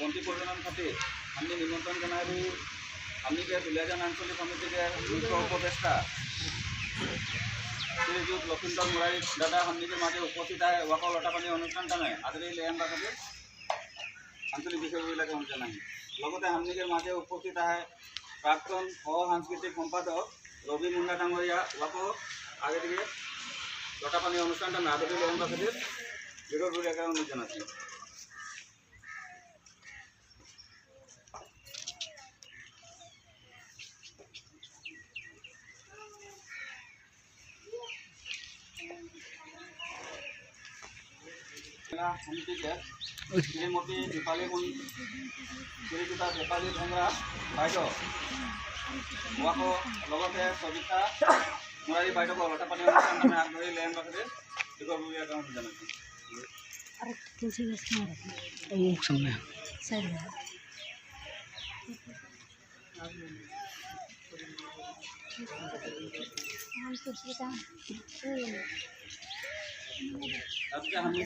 বন্তি প্ৰদানৰ খাতিৰ আমি নিমন্ত্ৰণ জনালোঁ আমি দুলীয়াজান আঞ্চলিক সমিতিৰ মুখ্য উপদেষ্টা শ্ৰীযুত লক্ষীন্দৰ মুৰাৰী দাদা সন্নিধিৰ মাজে উপস্থিত আহে ওয়াকল লটাপানী অনুষ্ঠান টানে আদৰি লেয়ান বাসে আঞ্চলিক বিষয়বিলাকে জনায় লগতে সন্নিধিৰ মাজে উপস্থিত আহে প্ৰাক্তন সহ সাংস্কৃতিক সম্পাদক রবি মুন্ডা ডাঙরিয়া ওয়াকল আগে লটাপানী অনুষ্ঠান টানে আদৰি লেয়ান বাসে বিষয়বিলাকে অনুরোধ জানাচ্ছি। সমিতিকে শ্রীমতী দীপালী শ্রীযুতা দীপালী ভেংরা বাইদেউ ওয়াকো লগতে সবিতা মুৰাৰী বাইদেউক লটাপানী অনুষ্ঠান নামে আগবাঢ়ি লেন বাসে বিষয়ববীয়া অনুৰোধ জানাইছোঁ। আমি